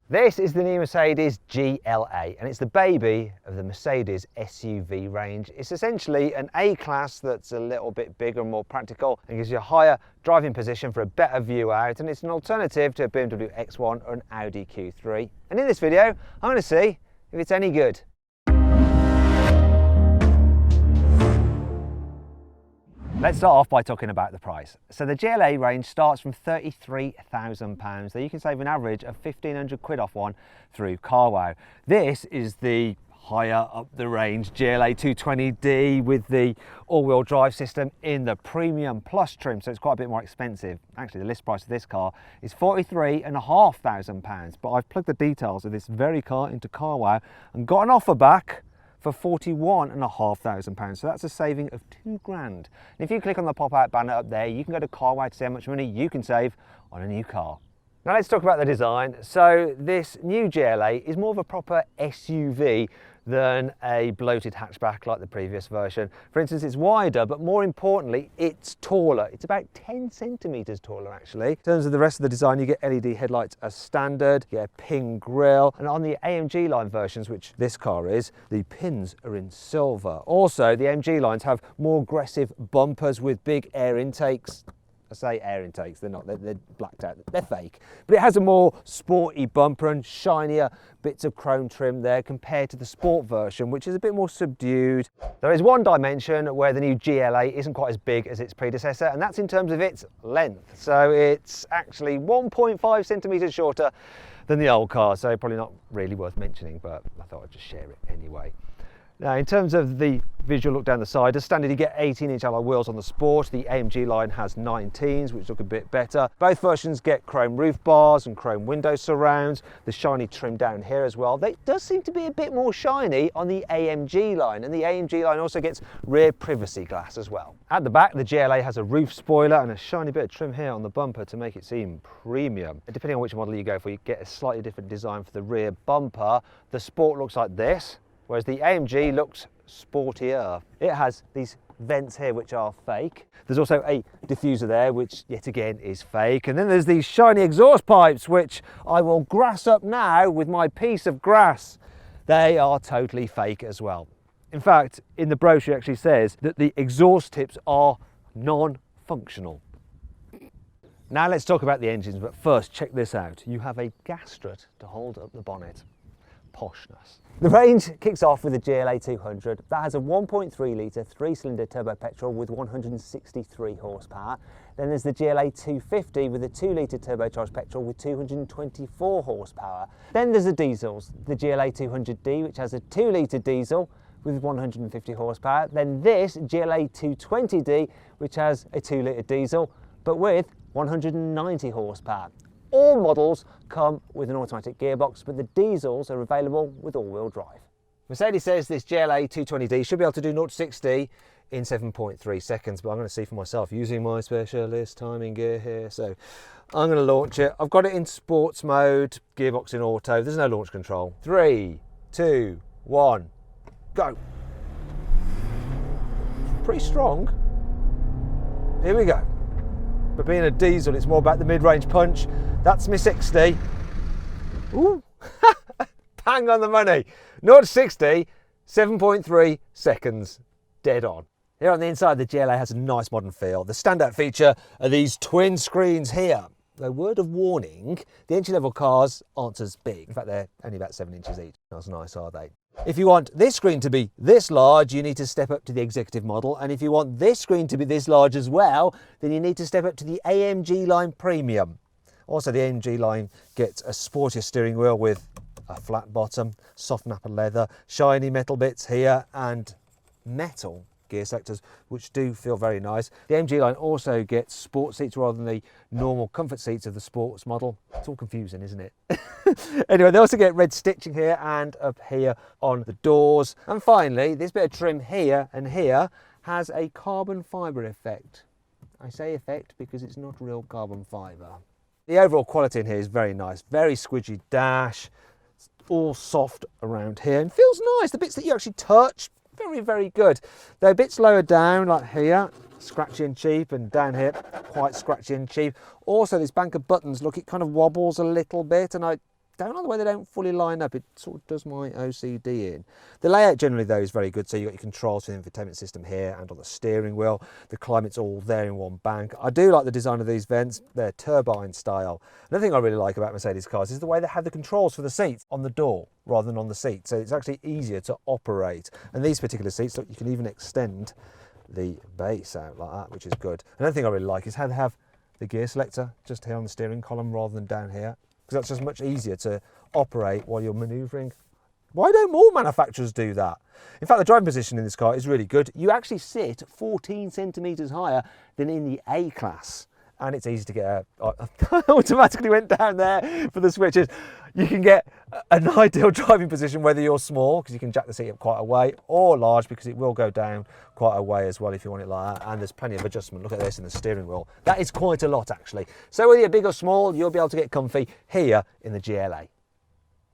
This is the new Mercedes GLA, and it's the baby of the Mercedes SUV range. It's essentially an A-Class that's a little bit bigger and more practical and gives you a higher driving position for a better view out, and it's an alternative to a BMW X1 or an Audi Q3. And in this video, I'm going to see if it's any good. Let's start off by talking about the price. So the GLA range starts from £33,000. So you can save an average of 1,500 quid off one through carwow. This is the higher up the range GLA 220D with the all-wheel drive system in the Premium Plus trim, so it's quite a bit more expensive. Actually, the list price of this car is £43,500, but I've plugged the details of this very car into carwow and got an offer back for £41,500, so that's a saving of £2,000. And if you click on the pop-out banner up there, you can go to carwow to see how much money you can save on a new car. Now let's talk about the design. So this new GLA is more of a proper SUV than a bloated hatchback like the previous version. For instance, it's wider, but more importantly, it's taller. It's about 10 centimeters taller, actually. In terms of the rest of the design, you get LED headlights as standard, you get a pin grille, and on the AMG line versions, which this car is, the pins are in silver. Also, the AMG lines have more aggressive bumpers with big air intakes. I say air intakes, they're not, they're blacked out, they're fake. But it has a more sporty bumper and shinier bits of chrome trim there compared to the sport version, which is a bit more subdued. There is one dimension where the new GLA isn't quite as big as its predecessor, and that's in terms of its length. So it's actually 1.5 centimeters shorter than the old car, so probably not really worth mentioning, but I thought I'd just share it anyway. Now, in terms of the visual look down the side, as standard you get 18-inch alloy wheels on the Sport. The AMG line has 19s, which look a bit better. Both versions get chrome roof bars and chrome window surrounds. The shiny trim down here as well. It does seem to be a bit more shiny on the AMG line, and the AMG line also gets rear privacy glass as well. At the back, the GLA has a roof spoiler and a shiny bit of trim here on the bumper to make it seem premium. Depending on which model you go for, you get a slightly different design for the rear bumper. The Sport looks like this, whereas the AMG looks sportier. It has these vents here which are fake. There's also a diffuser there which yet again is fake, and then there's these shiny exhaust pipes which I will grass up now with my piece of grass. They are totally fake as well. In fact, in the brochure it actually says that the exhaust tips are non-functional. Now let's talk about the engines, but first check this out. You have a gas strut to hold up the bonnet. Poshness. The range kicks off with the GLA 200. That has a 1.3 litre 3-cylinder turbo petrol with 163 horsepower. Then there's the GLA 250 with a 2 litre turbocharged petrol with 224 horsepower. Then there's the diesels, the GLA 200D, which has a 2 litre diesel with 150 horsepower. Then this GLA 220D, which has a 2 litre diesel but with 190 horsepower. All models come with an automatic gearbox, but the diesels are available with all-wheel drive. Mercedes says this GLA 220D should be able to do 0 to 60 in 7.3 seconds, but I'm going to see for myself using my specialist timing gear here. So I'm going to launch it. I've got it in sports mode, gearbox in auto. There's no launch control. 3, 2, 1, go. Pretty strong. Here we go. But being a diesel, it's more about the mid-range punch. That's my 60. Ooh, bang on the money. 0 to 60, 7.3 seconds, dead on. Here on the inside, the GLA has a nice modern feel. The standout feature are these twin screens here. Though, word of warning, the entry-level cars aren't as big. In fact, they're only about 7 inches each. Not as nice, are they? If you want this screen to be this large, you need to step up to the executive model. And if you want this screen to be this large as well, then you need to step up to the AMG line Premium. Also, the AMG line gets a sportier steering wheel with a flat bottom, soft nappa leather, shiny metal bits here, and metal gear sectors, which do feel very nice. The AMG line also gets sport seats rather than the normal comfort seats of the sports model. It's all confusing, isn't it? Anyway, they also get red stitching here and up here on the doors. And finally, this bit of trim here and here has a carbon fibre effect. I say effect because it's not real carbon fibre. The overall quality in here is very nice. Very squidgy dash. It's all soft around here and feels nice. The bits that you actually touch, very, very good. They're bits lower down, like here, scratchy and cheap, and down here, quite scratchy and cheap. Also, this bank of buttons, look, it kind of wobbles a little bit, and I don't like the way they don't fully line up. It sort of does my OCD in. The layout generally though is very good. So you've got your controls for the infotainment system here and on the steering wheel. The climate's all there in one bank. I do like the design of these vents. They're turbine style. Another thing I really like about Mercedes cars is the way they have the controls for the seats on the door rather than on the seat. So it's actually easier to operate. And these particular seats, look, you can even extend the base out like that, which is good. Another thing I really like is how they have the gear selector just here on the steering column rather than down here, because that's just much easier to operate while you're manoeuvring. Why don't more manufacturers do that? In fact, the driving position in this car is really good. You actually sit 14 centimetres higher than in the A class. And it's easy to get I automatically went down there for the switches. You can get an ideal driving position whether you're small, because you can jack the seat up quite a way, or large, because it will go down quite a way as well if you want it like that. And there's plenty of adjustment. Look at this in the steering wheel. That is quite a lot actually. So whether you're big or small, you'll be able to get comfy here in the GLA.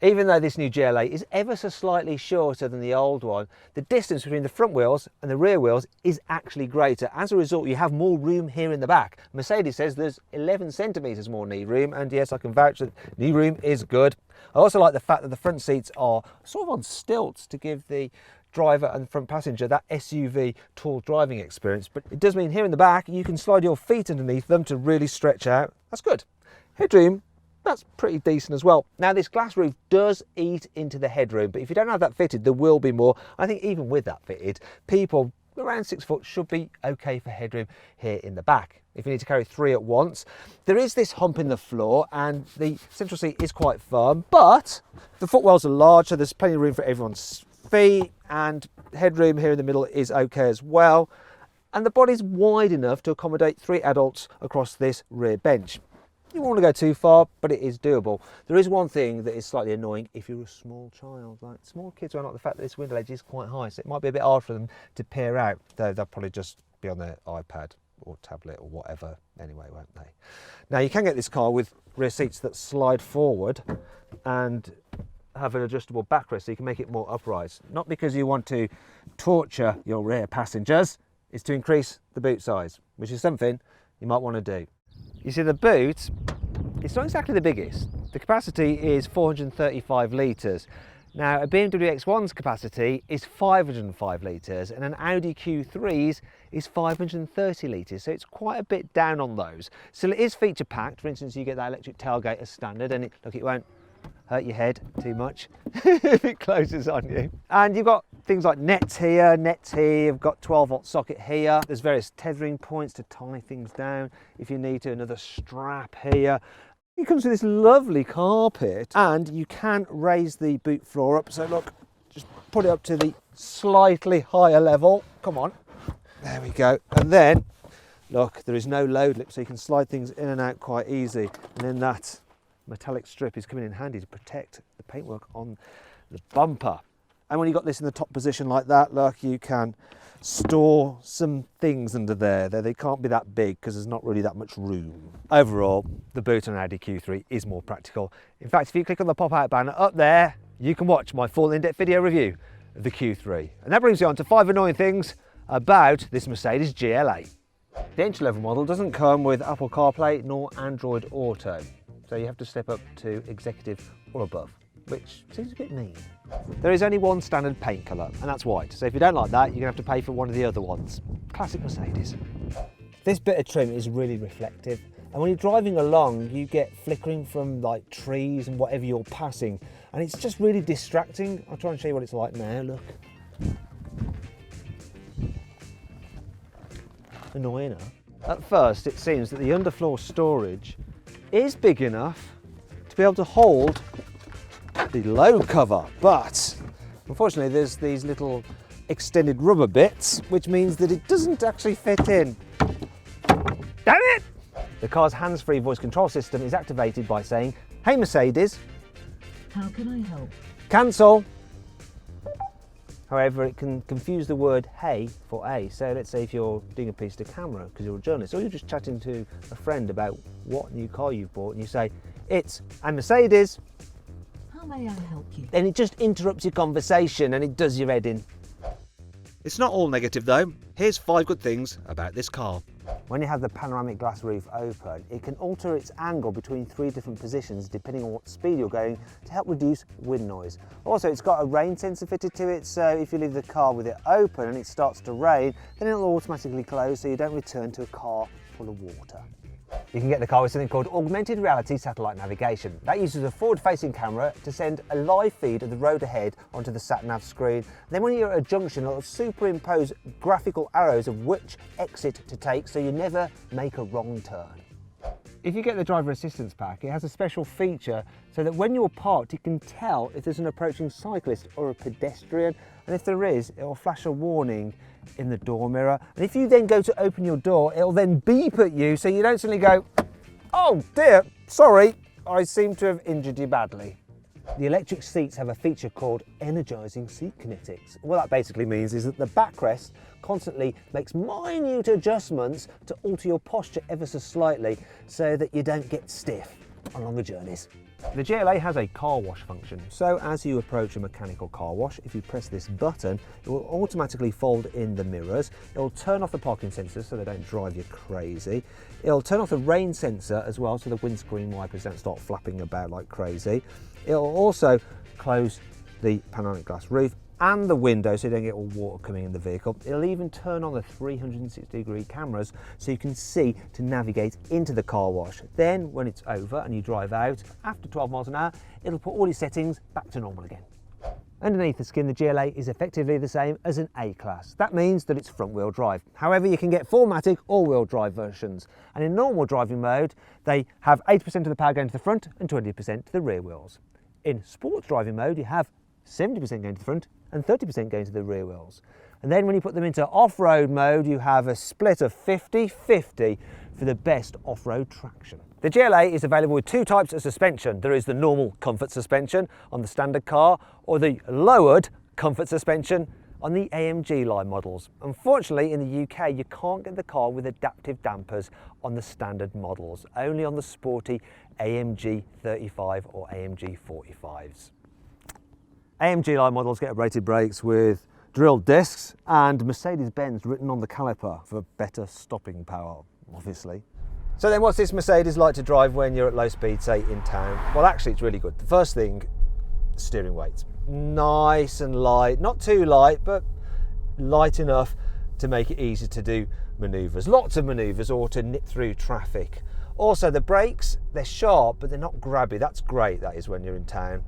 Even though this new GLA is ever so slightly shorter than the old one, the distance between the front wheels and the rear wheels is actually greater. As a result, you have more room here in the back. Mercedes says there's 11 centimetres more knee room, and yes, I can vouch that knee room is good. I also like the fact that the front seats are sort of on stilts to give the driver and front passenger that SUV tall driving experience, but it does mean here in the back you can slide your feet underneath them to really stretch out. That's good. Headroom, that's pretty decent as well. Now this glass roof does eat into the headroom, but if you don't have that fitted, there will be more. I think even with that fitted, people around 6 foot should be okay for headroom here in the back. If you need to carry 3 at once. There is this hump in the floor and the central seat is quite firm, but the footwells are large, so there's plenty of room for everyone's feet, and headroom here in the middle is okay as well. And the body's wide enough to accommodate 3 adults across this rear bench. You won't want to go too far, but it is doable. There is one thing that is slightly annoying if you're a small child. Like small kids won't like the fact that this window ledge is quite high, so it might be a bit hard for them to peer out, though they'll probably just be on their iPad or tablet or whatever anyway, won't they? Now you can get this car with rear seats that slide forward and have an adjustable backrest, so you can make it more upright. Not because you want to torture your rear passengers, it's to increase the boot size, which is something you might want to do. You see the boot, it's not exactly the biggest. The capacity is 435 litres. Now a BMW X1's capacity is 505 litres and an Audi Q3's is 530 litres, so it's quite a bit down on those. So it is feature packed. For instance, you get that electric tailgate as standard, and look, it won't hurt your head too much if it closes on you. And you've got things like nets here, you've got 12-volt socket here. There's various tethering points to tie things down if you need to, another strap here. It comes with this lovely carpet, and you can raise the boot floor up. So look, just put it up to the slightly higher level. Come on, there we go. And then, look, there is no load lip, so you can slide things in and out quite easy. And then that metallic strip is coming in handy to protect the paintwork on the bumper. And when you've got this in the top position like that, look, you can store some things under there. They can't be that big because there's not really that much room. Overall, the boot on an Audi Q3 is more practical. In fact, if you click on the pop-out banner up there, you can watch my full in-depth video review of the Q3. And that brings you on to 5 annoying things about this Mercedes GLA. The entry-level model doesn't come with Apple CarPlay nor Android Auto, so you have to step up to executive or above, which seems a bit mean. There is only one standard paint colour, and that's white, so if you don't like that, you're going to have to pay for one of the other ones. Classic Mercedes. This bit of trim is really reflective, and when you're driving along, you get flickering from like trees and whatever you're passing, and it's just really distracting. I'll try and show you what it's like now, look. Annoying, huh? At first, it seems that the underfloor storage is big enough to be able to hold the load cover, but unfortunately there's these little extended rubber bits, which means that it doesn't actually fit in. Damn it! The car's hands-free voice control system is activated by saying, "Hey Mercedes, how can I help?" Cancel. However, it can confuse the word hey for a. So let's say if you're doing a piece to camera because you're a journalist, or you're just chatting to a friend about what new car you've bought, and you say, "I'm Mercedes. How may I help you?" Then it just interrupts your conversation and it does your head in. It's not all negative though. Here's 5 good things about this car. When you have the panoramic glass roof open, it can alter its angle between 3 different positions depending on what speed you're going to help reduce wind noise. Also, it's got a rain sensor fitted to it, so if you leave the car with it open and it starts to rain, then it'll automatically close so you don't return to a car full of water. You can get the car with something called augmented reality satellite navigation. That uses a forward-facing camera to send a live feed of the road ahead onto the sat-nav screen. Then when you're at a junction, it'll superimpose graphical arrows of which exit to take so you never make a wrong turn. If you get the driver assistance pack, it has a special feature so that when you're parked, you can tell if there's an approaching cyclist or a pedestrian, and if there is, it will flash a warning in the door mirror. And if you then go to open your door, it'll then beep at you so you don't suddenly go, "Oh dear, sorry, I seem to have injured you badly." The electric seats have a feature called energizing seat kinetics. What that basically means is that the backrest constantly makes minute adjustments to alter your posture ever so slightly so that you don't get stiff on longer journeys. The GLA has a car wash function, so as you approach a mechanical car wash, if you press this button, it will automatically fold in the mirrors. It will turn off the parking sensors so they don't drive you crazy. It'll turn off the rain sensor as well so the windscreen wipers don't start flapping about like crazy. It'll also close the panoramic glass roof and the window so you don't get all water coming in the vehicle. It'll even turn on the 360-degree cameras so you can see to navigate into the car wash. Then when it's over and you drive out, after 12 miles an hour, it'll put all your settings back to normal again. Underneath the skin, the GLA is effectively the same as an A-Class. That means that it's front-wheel drive. However, you can get 4MATIC all-wheel drive versions. And in normal driving mode, they have 80% of the power going to the front and 20% to the rear wheels. In sports driving mode, you have 70% going to the front and 30% going to the rear wheels. And then when you put them into off-road mode, you have a split of 50-50 for the best off-road traction. The GLA is available with 2 types of suspension. There is the normal comfort suspension on the standard car or the lowered comfort suspension on the AMG line models. Unfortunately, in the UK, you can't get the car with adaptive dampers on the standard models, only on the sporty AMG 35 or AMG 45s. AMG line models get rated brakes with drilled discs and Mercedes-Benz written on the caliper for better stopping power, obviously. So then what's this Mercedes like to drive when you're at low speed, say in town? Well, actually it's really good. The first thing, steering weight. Nice and light, not too light, but light enough to make it easy to do manoeuvres. Lots of manoeuvres or to nip through traffic. Also the brakes, they're sharp, but they're not grabby. That's great, that is, when you're in town.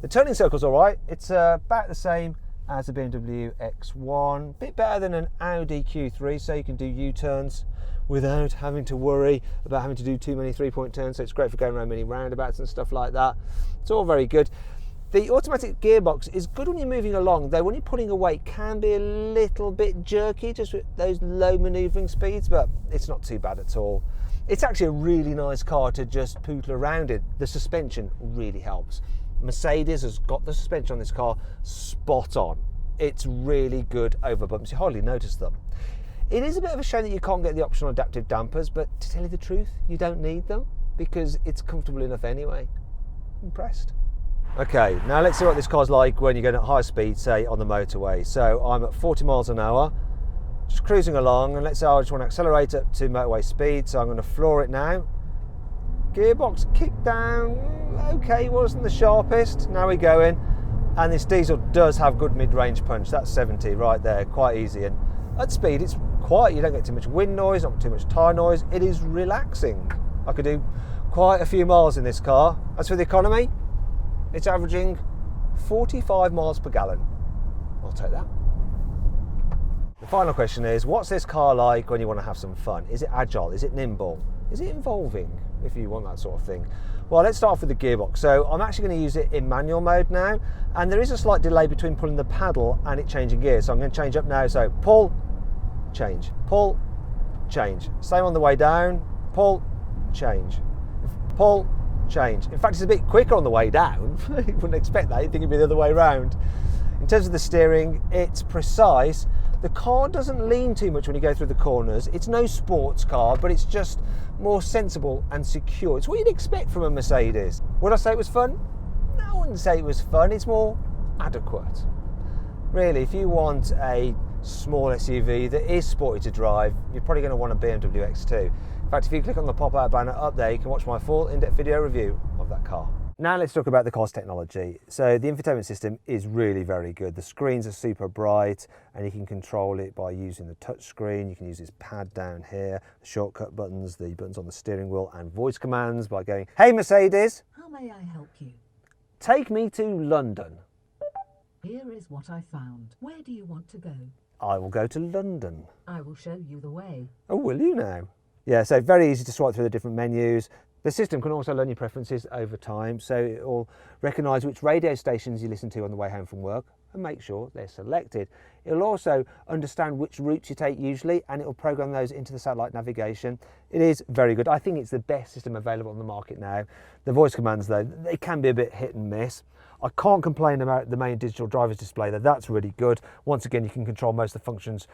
The turning circle's all right. It's about the same as the BMW X1. Bit better than an Audi Q3, so you can do U-turns without having to worry about having to do too many 3-point turns. So it's great for going around many roundabouts and stuff like that. It's all very good. The automatic gearbox is good when you're moving along, though when you're pulling away it can be a little bit jerky just with those low manoeuvring speeds, but it's not too bad at all. It's actually a really nice car to just poodle around in. The suspension really helps. Mercedes has got the suspension on this car spot on. It's really good over bumps. You hardly notice them. It is a bit of a shame that you can't get the optional adaptive dampers, but to tell you the truth, you don't need them because it's comfortable enough anyway. Impressed. Okay, now let's see what this car's like when you're going at high speed, say on the motorway. So I'm at 40 miles an hour, just cruising along, and let's say I just want to accelerate up to motorway speed, so I'm going to floor it now. Gearbox kick down, okay, wasn't the sharpest. Now we're going, and this diesel does have good mid-range punch. That's 70 right there, quite easy. And at speed, it's quiet. You don't get too much wind noise, not too much tyre noise. It is relaxing. I could do quite a few miles in this car. As for the economy, it's averaging 45 miles per gallon. I'll take that. The final question is, what's this car like when you want to have some fun? Is it agile? Is it nimble? Is it involving, if you want that sort of thing? Well, let's start off with the gearbox. So I'm actually going to use it in manual mode now, and there is a slight delay between pulling the paddle and it changing gears. So I'm going to change up now. So pull, change, pull, change. Same on the way down, pull, change, pull, change. In fact, it's a bit quicker on the way down. You wouldn't expect that, you'd think it'd be the other way around. In terms of the steering, it's precise. The car doesn't lean too much when you go through the corners. It's no sports car, but it's just more sensible and secure. It's what you'd expect from a Mercedes. Would I say it was fun? No, I wouldn't say it was fun. It's more adequate. Really, if you want a small SUV that is sporty to drive, you're probably going to want a BMW X2. In fact, if you click on the pop-out banner up there, you can watch my full in-depth video review of that car. Now let's talk about the car's technology. So the infotainment system is really very good. The screens are super bright and you can control it by using the touch screen. You can use this pad down here, the shortcut buttons, the buttons on the steering wheel, and voice commands by going, "Hey Mercedes, How may I help you? take me to London." Here is what I found. Where do you want to go? I will go to London. I will show you the way. Oh, will you now? Yeah, so very easy to swipe through the different menus. The system can also learn your preferences over time, so it will recognise which radio stations you listen to on the way home from work and make sure they're selected. It will also understand which routes you take usually, and it will program those into the satellite navigation. It is very good. I think it's the best system available on the market now. The voice commands though, they can be a bit hit and miss. I can't complain about the main digital driver's display though, that's really good. Once again, you can control most of the functions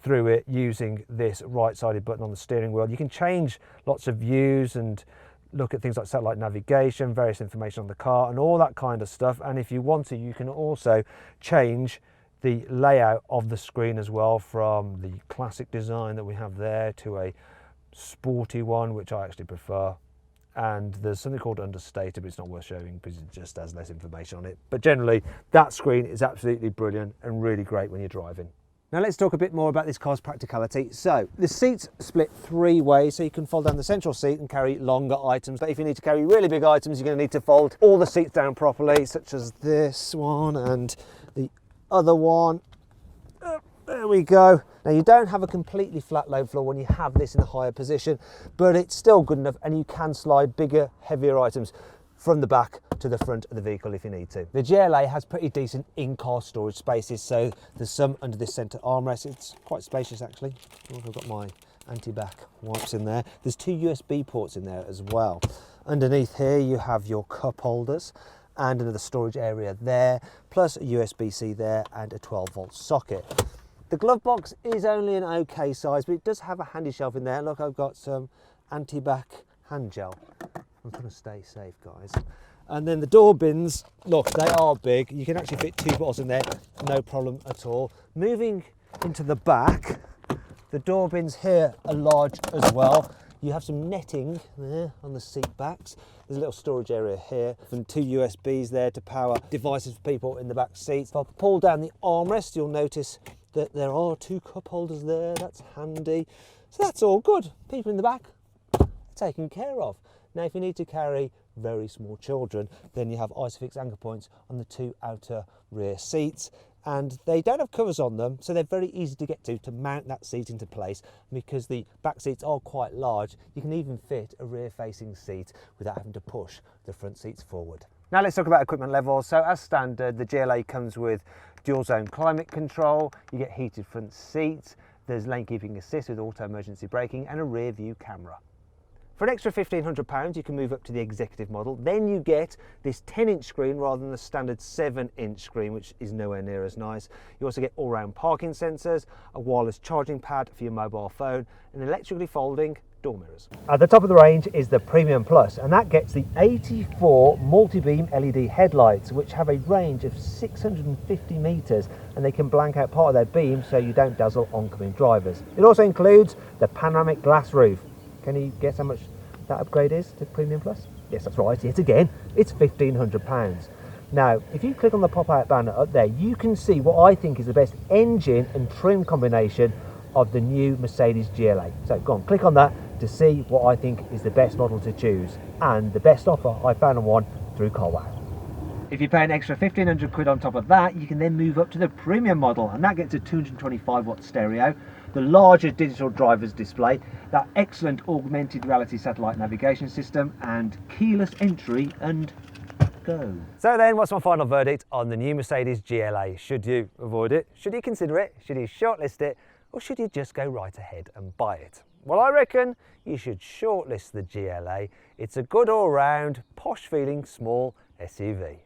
through it using this right-sided button on the steering wheel. You can change lots of views and look at things like satellite navigation, various information on the car and all that kind of stuff. And if you want to, you can also change the layout of the screen as well, from the classic design that we have there to a sporty one, which I actually prefer. And there's something called understated, but it's not worth showing because it just has less information on it. But generally, that screen is absolutely brilliant and really great when you're driving. Now let's talk a bit more about this car's practicality. So the seats split 3 ways, so you can fold down the central seat and carry longer items. But if you need to carry really big items, you're going to need to fold all the seats down properly, such as this one and the other one. There we go. Now you don't have a completely flat load floor when you have this in a higher position, but it's still good enough and you can slide bigger, heavier items from the back to the front of the vehicle if you need to. The GLA has pretty decent in-car storage spaces, so there's some under this centre armrest. It's quite spacious actually. I've got my anti-back wipes in there. There's 2 USB ports in there as well. Underneath here you have your cup holders and another storage area there, plus a USB-C there and a 12-volt socket. The glove box is only an okay size, but it does have a handy shelf in there. Look, I've got some anti-back hand gel. I'm trying to stay safe, guys. And then the door bins, look, they are big. You can actually fit 2 bottles in there, no problem at all. Moving into the back, the door bins here are large as well. You have some netting there on the seat backs. There's a little storage area here and 2 USBs there to power devices for people in the back seats. If I pull down the armrest, you'll notice that there are 2 cup holders there. That's handy. So that's all good. People in the back taken care of. Now, if you need to carry very small children, then you have Isofix anchor points on the 2 outer rear seats, and they don't have covers on them, so they're very easy to get to mount that seat into place. Because the back seats are quite large, you can even fit a rear-facing seat without having to push the front seats forward. Now let's talk about equipment levels. So as standard, the GLA comes with dual zone climate control, you get heated front seats, there's lane keeping assist with auto emergency braking and a rear view camera. For an extra £1,500, you can move up to the executive model. Then you get this 10-inch screen rather than the standard 7-inch screen, which is nowhere near as nice. You also get all-round parking sensors, a wireless charging pad for your mobile phone, and electrically folding door mirrors. At the top of the range is the Premium Plus, and that gets the 84 multi-beam LED headlights, which have a range of 650 metres, and they can blank out part of their beam so you don't dazzle oncoming drivers. It also includes the panoramic glass roof. Can you guess how much that upgrade is to Premium Plus? Yes, that's right, yet again, it's £1,500. Now, if you click on the pop-out banner up there, you can see what I think is the best engine and trim combination of the new Mercedes GLA. So go on, click on that to see what I think is the best model to choose and the best offer I found on one through carwow. If you pay an extra £1,500 on top of that, you can then move up to the premium model, and that gets a 225-watt stereo, the larger digital driver's display, that excellent augmented reality satellite navigation system, and keyless entry and go. So then, what's my final verdict on the new Mercedes GLA? Should you avoid it? Should you consider it? Should you shortlist it? Or should you just go right ahead and buy it? Well, I reckon you should shortlist the GLA. It's a good all-round, posh-feeling small SUV.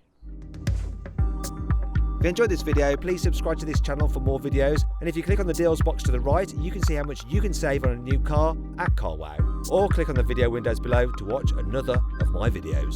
If you enjoyed this video, please subscribe to this channel for more videos, and if you click on the deals box to the right, you can see how much you can save on a new car at carwow, or click on the video windows below to watch another of my videos.